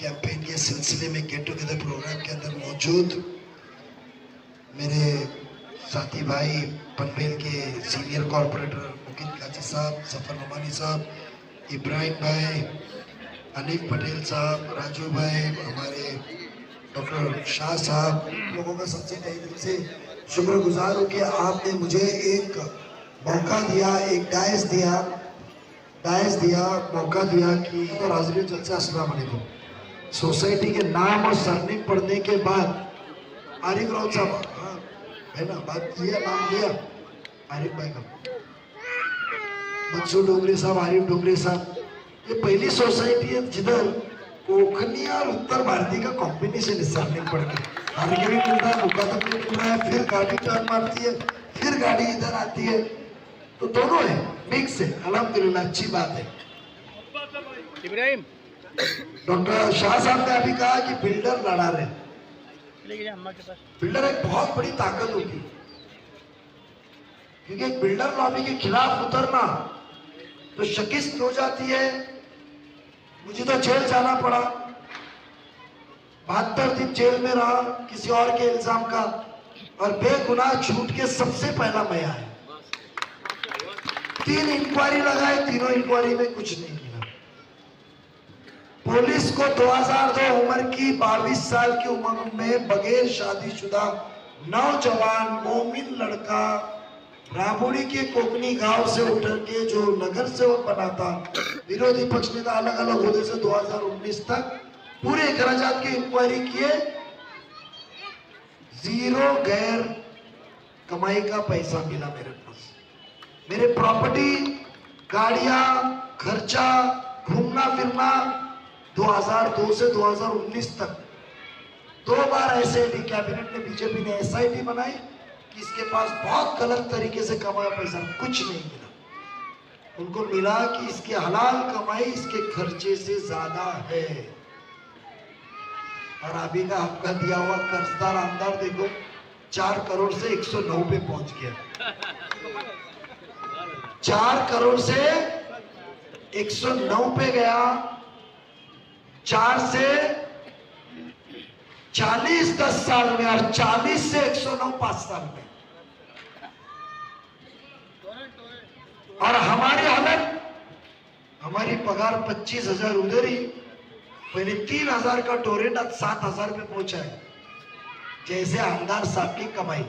Campaign के सिलसिले में गेट टुगेदर प्रोग्राम के अंदर मौजूद मेरे साथी भाई पनवेल के सीनियर कॉर्पोरेटर मुकित काजी साहब, सफर नोमानी साहब, इब्राहिम भाई, अनीफ पटेल साहब, राजू भाई, हमारे डॉक्टर शाह साहब, लोगों का सबसे तहे दिल से शुक्रगुजार हूँ कि आपने मुझे एक मौका दिया, एक डायस दिया, मौका दिया कि तो हाज़रीन जलसे अस्सलाम वालेकुम। सोसाइटी के नाम और सरनेम पढ़ने के बाद आरिफ राउत साहब, हाँ है ना, बात लिया, नाम लिया आरिफ भाई का, मंसूर डोंगरे साहब, आरिफ डोंगरे साहब, ये पहली सोसाइटी है जिधर कोंकणी और उत्तर भारतीय का कॉम्बिनेशन है सरनेम पढ़ के। आगे भी मिल रहा है, मुकादम भी मिल रहा है, फिर गाड़ी टर्न मारती है, फिर गाड़ी इधर आती है, तो दोनों है, मिक्स है, अल्हम्दुलिल्लाह, अच्छी बात है। इब्राहिम, डॉक्टर शाह साहब ने अभी कहा कि बिल्डर लड़ा रहे, बिल्डर एक बहुत बड़ी ताकत होती है, क्योंकि एक बिल्डर लॉबी के खिलाफ उतरना तो शिकस्त हो जाती है। मुझे तो जेल जाना पड़ा, 72 दिन जेल में रहा किसी और के इल्जाम का, और बेगुनाह छूट के सबसे पहला मैं आया। 3 इंक्वायरी लगाए, तीनों इंक्वायरी में कुछ नहीं मिला। पुलिस को 2002 उम्र की 22 साल की उम्र में बगैर शादीशुदा नौजवान मोमिन लड़का राबोड़ी के कोकनी गांव से उतर के जो नगर सेवक बना था, विरोधी पक्ष नेता अलग अलग होने से 2019 तक पूरे खराजात की इंक्वायरी किए, 0 गैर कमाई का पैसा मिला मेरे पास। मेरे प्रॉपर्टी, गाड़ियां, खर्चा, घूमना फिरना 2002 से 2019 तक 2 बार एसआईटी, कैबिनेट ने, बीजेपी ने एसआईटी बनाई कि इसके पास बहुत गलत तरीके से कमाया पैसा, कुछ नहीं मिला। उनको मिला कि इसकी हलाल कमाई इसके खर्चे से ज्यादा है। और अभी का हफ्ता दिया हुआ कर्जदार आमदार देखो 4 करोड़ से 109 पे पहुंच गया। 4 करोड़ से 109 पे गया, 4 से 40 10 साल में, और 40 से 109 5 साल में। और हमारी हालत, हमारी पगार 25,000 उधर ही, पहले 3,000 का टोरेंट आज 7,000 पे पहुंचा है। जैसे आमदार साहब की कमाई,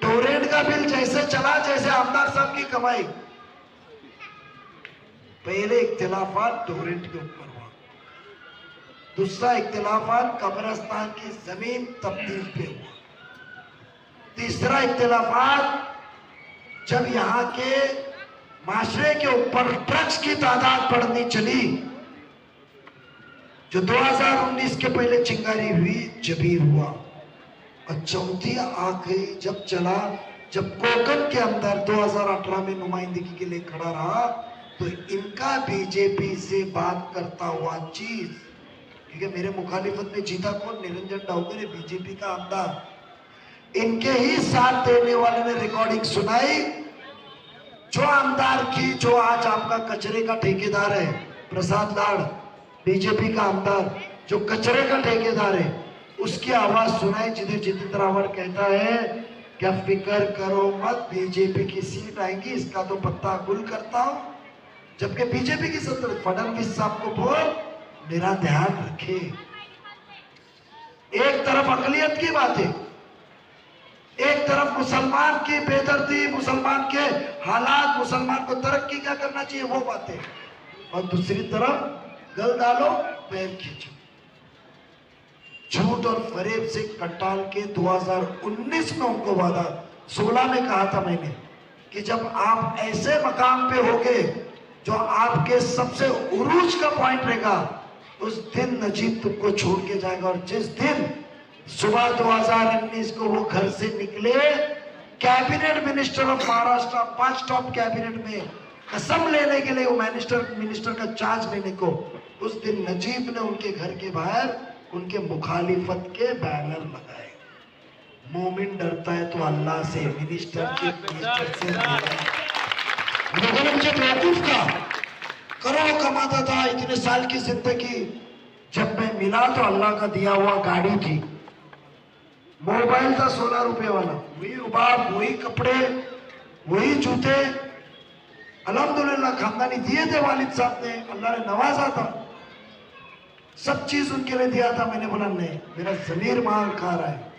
टोरेंट का बिल जैसे चला, जैसे आमदार साहब की कमाई। पहले इख्तिलाफात टोरेंट के ऊपर हुआ, दूसरा इख्तिलाफात कब्रिस्तान की जमीन तब्दील पे हुआ, तीसरा इख्तिलाफात जब यहाँ के माशरे के ऊपर ड्रग्स की तादाद बढ़नी चली, जो 2019 के पहले चिंगारी हुई, जब ही हुआ। और चौथी आखिरी जब चला, जब कोकन के अंदर 2018 में नुमाइंदगी के लिए खड़ा रहा, तो इनका बीजेपी से बात करता हुआ चीज, क्योंकि मेरे मुखालिफत में जीता कौन, निरंजन डाउकर, बीजेपी का आमदार, इनके ही साथ देने वाले ने रिकॉर्डिंग सुनाई। जो आमदार की, जो आज आपका कचरे का ठेकेदार है, प्रसाद लाड़, बीजेपी का आमदार, जो कचरे का ठेकेदार है, उसकी आवाज सुनाई, जिन्हें जितेंद्र रावत कहता है क्या फिक्र करो मत, बीजेपी की सीट आएगी, इसका तो पत्ता गुल करता हूं। जबकि बीजेपी की सत्ता, फडणवीस साहब को बोल मेरा ध्यान रखे। एक तरफ अकलियत की बातें, एक तरफ मुसलमान की बेदर्दी, मुसलमान के हालात, मुसलमान को तरक्की क्या करना चाहिए वो बातें, और दूसरी तरफ गल डालो पैर खींचो। झूठ और फरेब से कटाल के 2019 में उनको वादा, 16 में कहा था मैंने कि जब आप ऐसे मकाम पे होगे जो आपके सबसे उरूज का पॉइंट रहेगा, उस दिन नजीब तुमको छोड़ के जाएगा। और जिस दिन सुबह 2019 को वो घर से निकले, cabinet minister of Maharashtra, 5 top cabinet में कसम लेने के लिए, वो मिनिस्टर का चार्ज लेने को, उस दिन नजीब ने उनके घर के बाहर उनके मुखालिफत के बैनर लगाए। मोमिन डरता है तो अल्लाह से, मिनिस्टर से। लोगों ने मुझे बेवकूफ कहा, करोड़ कमाता था, इतने साल की जिंदगी। जब मैं मिला तो अल्लाह का दिया हुआ गाड़ी थी, मोबाइल था 16 रुपए वाला, वही रुबाब, वही कपड़े, वही जूते। अल्हम्दुलिल्लाह खानदानी दिए थे वालिद साहब ने, अल्लाह ने नवाजा था, सब चीज उनके लिए दिया था। मैंने बोला नहीं, मेरा जमीर मार खा रहा है,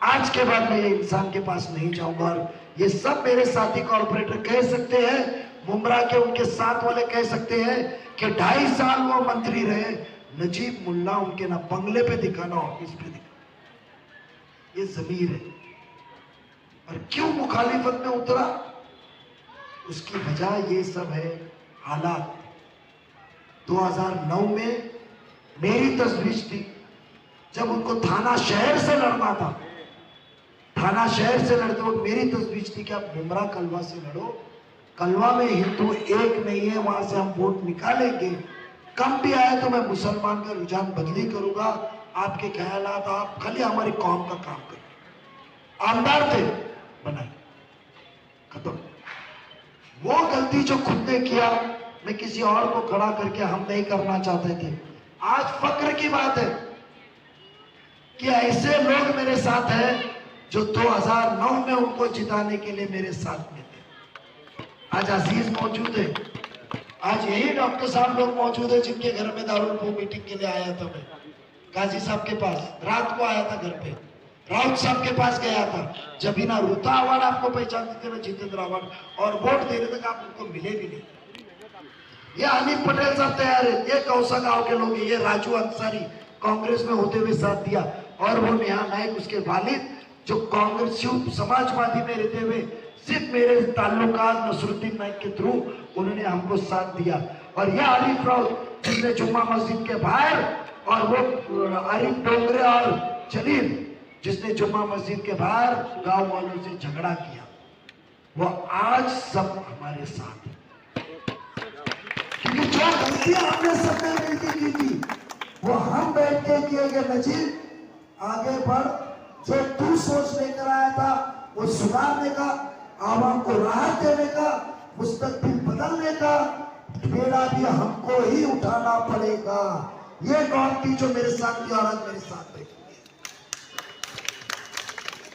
आज के बाद मैं ये इंसान के पास नहीं जाऊंगा। और ये सब मेरे साथी कॉर्पोरेटर कह सकते हैं, मुमरा के उनके साथ वाले कह सकते हैं कि 2.5 साल वो मंत्री रहे। नजीब मुल्ला उनके ना बंगले पे दिखा ना ऑफिस पे दिखा, ये जमीर है। और क्यों मुखालिफत में उतरा, उसकी वजह ये सब है, हालात। 2009 में मेरी तजवीज थी, जब उनको थाना शहर से लड़ना था, थाना शहर से लड़ते वक्त मेरी तजवीज थी कि आप मुमरा कलवा से लड़ो, कलवा में हिंदू एक नहीं है, वहां से हम वोट निकालेंगे, कम भी आए तो मैं मुसलमान का रुझान बदली करूंगा। आपके ख्यालात, आप खाली हमारी कौम का काम करें। आमदार थे, बनाए, खत्म। वो गलती जो खुद ने किया, मैं किसी और को खड़ा करके हम नहीं करना चाहते थे। आज फक्र की बात है कि ऐसे लोग मेरे साथ हैं जो 2009 में उनको जिताने के लिए मेरे साथ में थे। आज अजीज मौजूद है, आज यही डॉक्टर साहब लोग मौजूद है जिनके घर में दारुल मीटिंग के लिए आया था। मैं गाजी साहब के पास रात को आया था, घर पे राउत साहब के पास गया था, जब बिना रूता अवार्ड आपको पहचानते थे ना, जितेंद्र अवार्ड, और वोट देने तक आप उनको मिले भी नहीं। ये अनिल पटेल साहब तैयार है, ये कौसा गांव के लोग, ये राजू अंसारी कांग्रेस में होते हुए साथ दिया, और वो नेहा नायक उसके वालिद जो कांग्रेस समाजवादी में रहते हुए सिर्फ मेरे ताल्लुकात नसरुद्दीन नायक के थ्रू उन्होंने हमको साथ दिया। और यह आरिफ राउत जिसने जुम्मा मस्जिद के बाहर, और वो आरिफ डोंगरे और जलील जिसने जुम्मा मस्जिद के बाहर गांव वालों से झगड़ा किया, वो आज सब हमारे साथ है। क्योंकि जो गलतियां हमने सबने मिलकर की थी, वो हम बैठ के किए गए। नजीब आगे बढ़, जो तू सोच लेकर आया था वो सुधारने का, आवाम को राहत देने का, मुस्तकबिल बदलने का बेड़ा भी हमको ही उठाना पड़ेगा। ये कौन थी जो मेरे साथ थी और आज मेरे साथ बैठी है।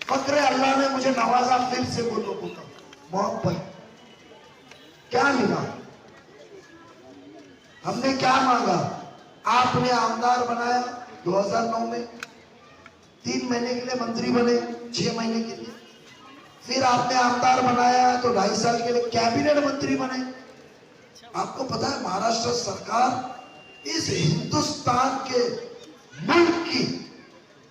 फक्र अल्लाह ने मुझे नवाजा, फिर से वो लोगों का मोहब्बत। क्या मिला, हमने क्या मांगा, आपने आमदार बनाया 2009 में, 3 महीने के लिए मंत्री बने, 6 महीने के लिए, फिर आपने आमदार बनाया तो 2.5 साल के लिए कैबिनेट मंत्री बने। आपको पता है महाराष्ट्र सरकार इस हिंदुस्तान के मुल्क की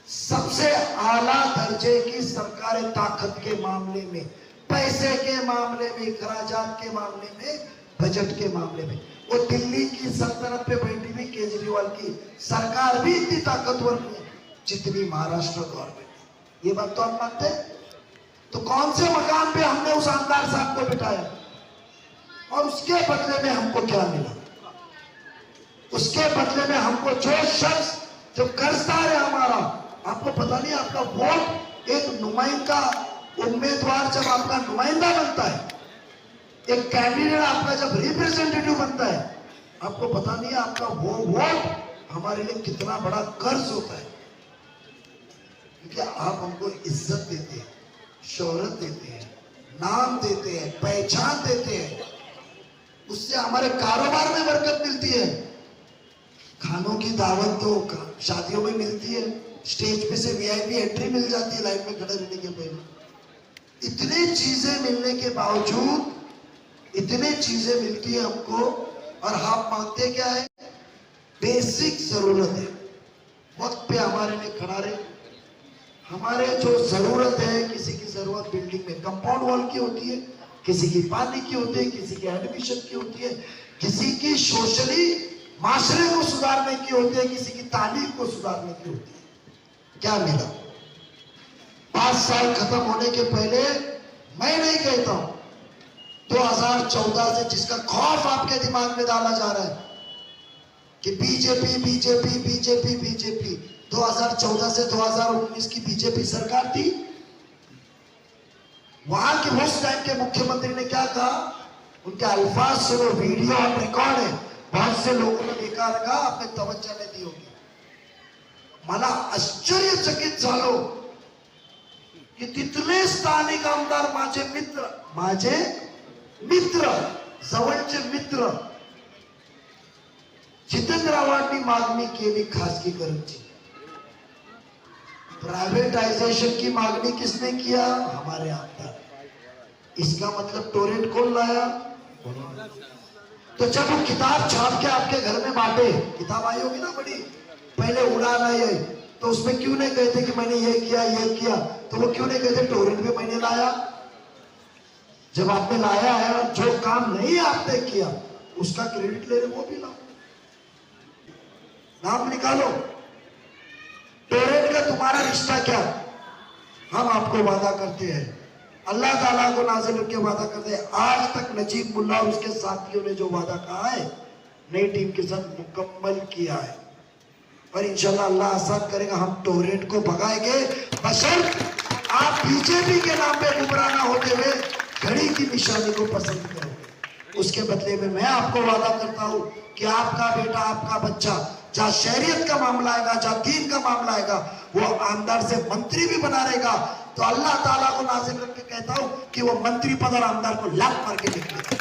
सबसे आला दर्जे की सरकार है, ताकत के मामले में, पैसे के मामले में, खराजात के मामले में, बजट के मामले में। वो दिल्ली की सल्तनत पे बैठी हुई केजरीवाल की सरकार भी इतनी ताकतवर नहीं है जितनी महाराष्ट्र गवर्नमेंट। ये बात तो हम मानते हैं। तो कौन से मकान पे हमने उस आमदार साहब को बिठाया, और उसके बदले में हमको क्या मिला? उसके बदले में हमको जो शख्स जो कर्जदार है हमारा, आपको पता नहीं, आपका वोट एक नुमाइंदा उम्मीदवार जब आपका नुमाइंदा बनता है, एक कैंडिडेट आपका जब रिप्रेजेंटेटिव बनता है, आपको पता नहीं आपका वो वोट हमारे लिए कितना बड़ा कर्ज होता है। क्योंकि आप हमको इज्जत देते हैं, शोहरत देते हैं, नाम देते हैं, पहचान देते हैं, उससे हमारे कारोबार में बरकत मिलती है। खानों की दावत तो शादियों में मिलती है, स्टेज पे से वीआईपी एंट्री मिल जाती है लाइन में खड़े रहने के पहले। इतनी चीजें मिलने के बावजूद, इतनी चीजें मिलती है हमको, और हम मांगते क्या है? बेसिक जरूरत है, वक्त पे हमारे लिए खड़ा रहे। हमारे जो जरूरत है, किसी की जरूरत बिल्डिंग में कंपाउंड वॉल की होती है, किसी की पानी की होती है, किसी की एडमिशन की होती है, किसी की सोशली माशरे को सुधारने की होती है, किसी की तालीम को सुधारने की होती है। क्या मिला? 5 साल खत्म होने के पहले मैं नहीं कहता हूं 2014 से जिसका खौफ आपके दिमाग में डाला जा रहा है कि बीजेपी बीजेपी बीजेपी बीजेपी, 2014 से 2019 की बीजेपी सरकार थी। वहां के उस टाइम के मुख्यमंत्री ने क्या कहा उनके अल्फाज सुनो, वीडियो और रिकॉर्ड है, बहुत से लोगों ने देखा होगा, आपने तवज्जो नहीं दी होगी। मला आश्चर्यचकित झालो की तिथले स्थानिक आमदार माझे मित्र जवळचे मित्र जितेंद्र आव्हाडांनी मागणी केली खासगीकरणची। प्राइवेटाइजेशन की मांगनी किसने किया? हमारे आमदार। इसका मतलब टोरेंट कौन लाया? तो जब वो किताब छाप के आपके घर में बांटे, किताब आई होगी ना बड़ी, पहले उड़ान आई है, तो उसमें क्यों नहीं कहते कि मैंने ये किया, तो वो क्यों नहीं कहते टोरेंट भी मैंने लाया? जब आपने लाया है और जो काम नहीं आपने किया उसका क्रेडिट ले रहे, वो भी लाओ, नाम निकालो। टोरेंट का तुम्हारा रिश्ता क्या? हम आपको वादा करते हैं, अल्लाह ताला को नाज़िल करके वादा करते हैं। आज तक नजीब मुल्ला और उसके साथियों ने जो वादा कहा है नई टीम के साथ मुकम्मल किया है, और इंशाल्लाह अल्लाह आसान करेगा, हम टोरेंट को भगाएंगे, बशर्त आप बीजेपी के नाम पे गुमराह ना होते हुए घड़ी की निशानी को पसंद करोगे। उसके बदले में मैं आपको वादा करता हूं कि आपका बेटा, आपका बच्चा, जहां शरीयत का मामला आएगा, जहां दीन का मामला आएगा, वो आमदार से मंत्री भी बना रहेगा। तो अल्लाह ताला को नाज़िल करके कहता हूं कि वो मंत्री पद और आमदार को लात मार के निकले।